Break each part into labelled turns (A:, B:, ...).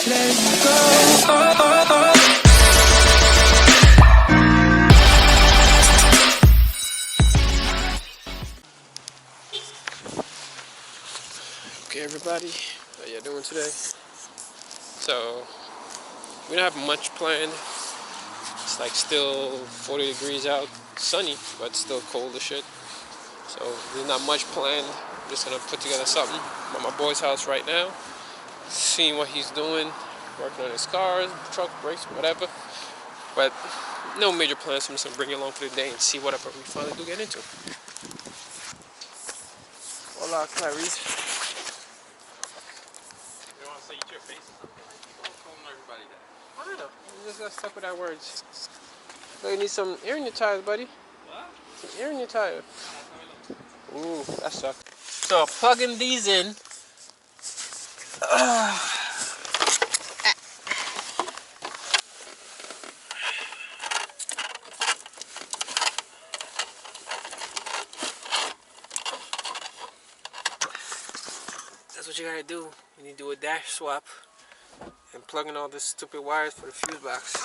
A: let you go. Oh, oh, oh. Okay, everybody, how you doing today? So we don't have much planned. It's like still 40 degrees out, sunny, but still cold as shit. So there's not much planned. I'm just gonna put together something. I'm at my boy's house right now, seeing what he's doing, working on his cars, truck, brakes, whatever. But no major plans. I'm just gonna bring you along for the day and see whatever we finally do get into. Hola, Clarice.
B: You want to say eat your face? Don't tell everybody that.
A: I don't know. You just got stuck with that words. So you need some air in your tires, buddy.
B: What?
A: Some air in your tires. Ooh, that sucks. So plugging these in. That's what you gotta do. You need to do a dash swap and plug in all this stupid wires for the fuse box.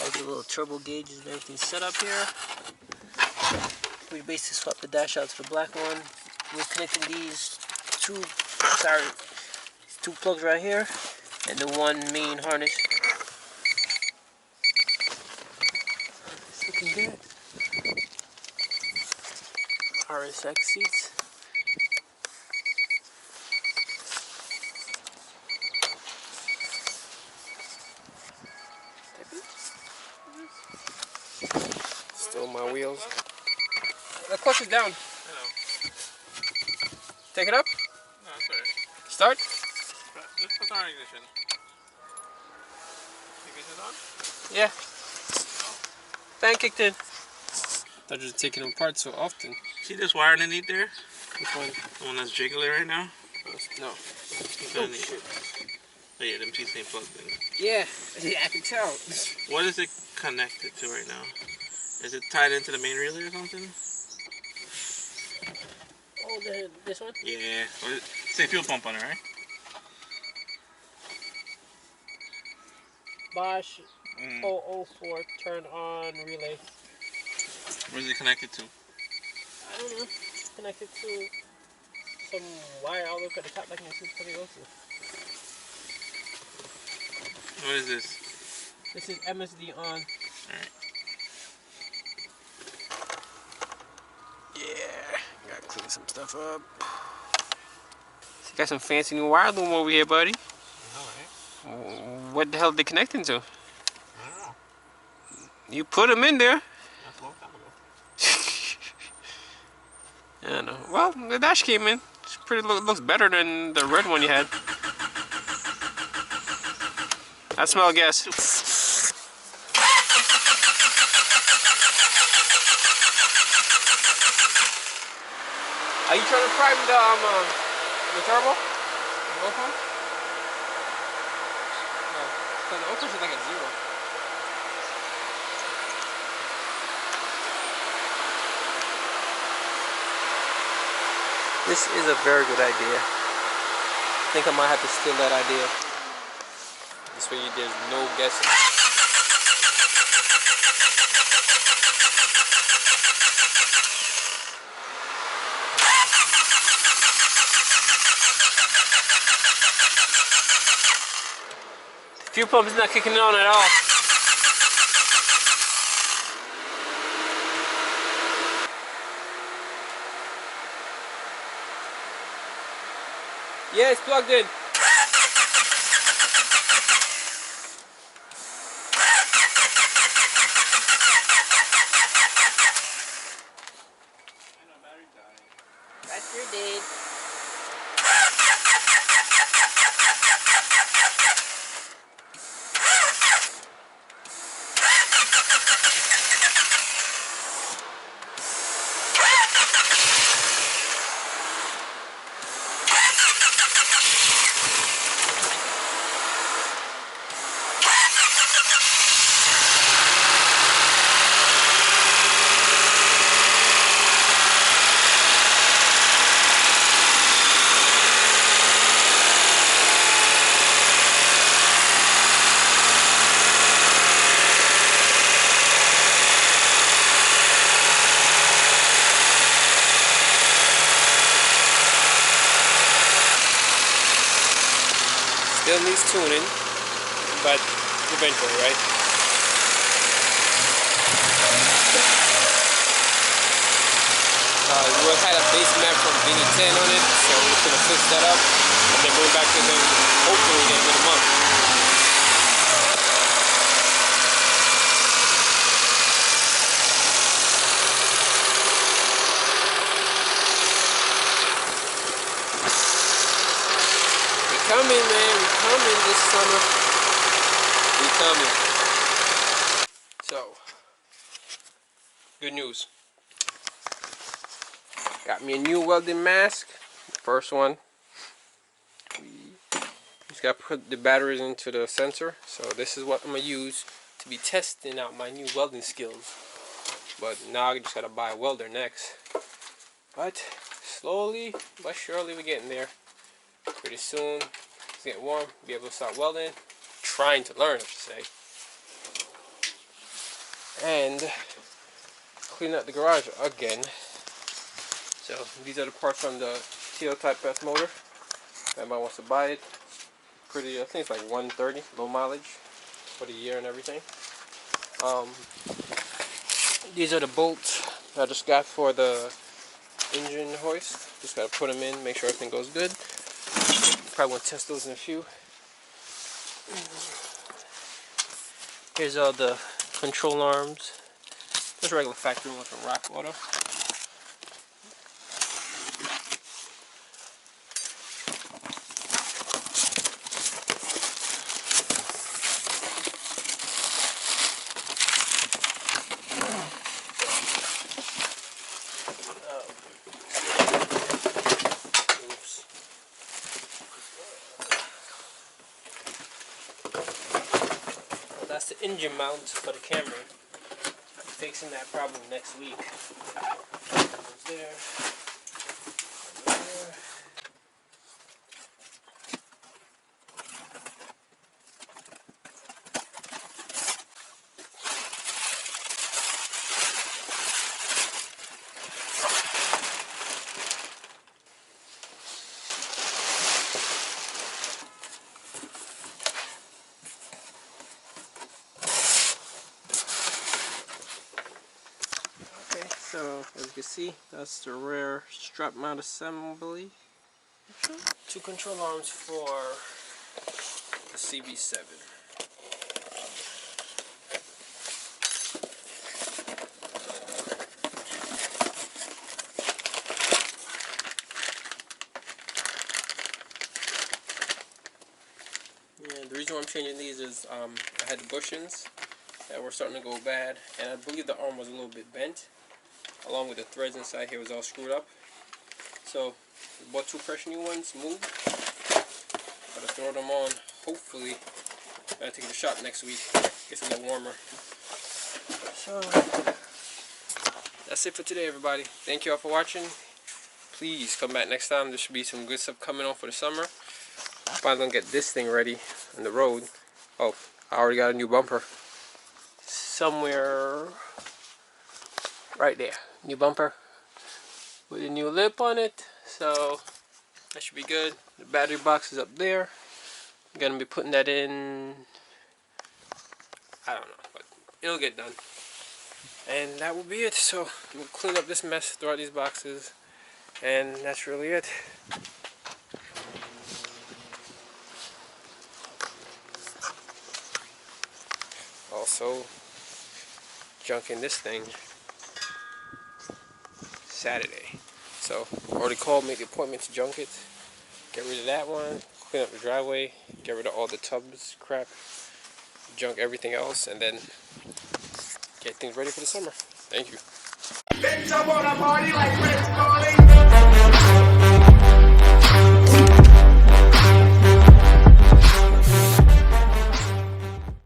A: All the little turbo gauges and everything set up here. We basically swap the dash out to the black one. We're connecting these two plugs right here and the one main harness. It's looking good. RSX seats. Still my wheels. The clutch is down.
B: I know.
A: Take it up.
B: No, it's alright.
A: Start.
B: Just put on ignition. Ignition on?
A: Yeah. Fan kicked in. They're just taking them apart so often.
B: See this wire underneath there?
A: Which one?
B: The one that's jiggly right now?
A: No.
B: Oh, shit. Oh yeah, them two ain't plugged in.
A: Yeah, I can tell.
B: What is it connected to right now? Is it tied into the main relay or something?
A: Oh, this one?
B: Yeah. Say fuel pump on it, right?
A: Bosch 004 turn on relay.
B: Where is it connected to?
A: I don't know. It's connected to some wire all the way up at the top like it's supposed to go to.
B: What is this?
A: This is MSD on.
B: Alright.
A: Yeah, gotta clean some stuff up. So you got some fancy new wire loom over here, buddy.
B: Alright.
A: What the hell are they connecting to?
B: I don't know.
A: You put them in there.
B: That's a long time ago.
A: I don't know. Well, the dash came in. It's pretty looks better than the red one you had. I smell gas. Are you trying to prime the turbo? The oil pump? No, because the oil pump is like at 0. This is a very good idea. I think I might have to steal that idea. This way there's no guessing. The fuel pump is not kicking on at all. Yeah, it's plugged in. That sure did. needs tuning, but eventually, right? We had a base map from Dyno 10 on it, so we're just gonna fix that up and then bring it back to them hopefully the end of the month. We're coming, man. We're coming this summer. We're coming. So, good news. Got me a new welding mask. First one. Just got to put the batteries into the sensor. So this is what I'm going to use to be testing out my new welding skills. But now I just got to buy a welder next. But slowly but surely we're getting there. Pretty soon it's getting warm. Be able to start welding. Trying to learn, I should say. And clean up the garage again. So these are the parts from the TL Type S motor. If anybody wants to buy it, pretty. I think it's like 130, low mileage for the year and everything. These are the bolts I just got for the engine hoist. Just gotta put them in, make sure everything goes good. Probably want to test those in a few. Here's all the control arms. Just regular factory one from Rock Auto. That's the engine mount for the camera. I'm fixing that problem next week. There. So, as you can see, that's the rear strap mount assembly. Two control arms for the Cb7. Yeah, the reason why I'm changing these is I had the bushings that were starting to go bad, and I believe the arm was a little bit bent. Along with the threads inside here was all screwed up. So we bought two fresh new ones, moved. Gotta throw them on. Hopefully, gotta take a shot next week. Gets a little warmer. So that's it for today, everybody. Thank you all for watching. Please come back next time. There should be some good stuff coming on for the summer. Finally gonna get this thing ready on the road. Oh, I already got a new bumper. Somewhere right there. New bumper with a new lip on it, so that should be good. The battery box is up there. I'm gonna be putting that in, I don't know, but it'll get done. And that will be it. So we'll clean up this mess, throw out these boxes, and that's really it. Also junking this thing Saturday. So already called, make the appointment to junk it, get rid of that one, clean up the driveway, get rid of all the tubs crap, junk everything else, and then get things ready for the summer. Thank you. Bitch, I wanna party like Prince calling.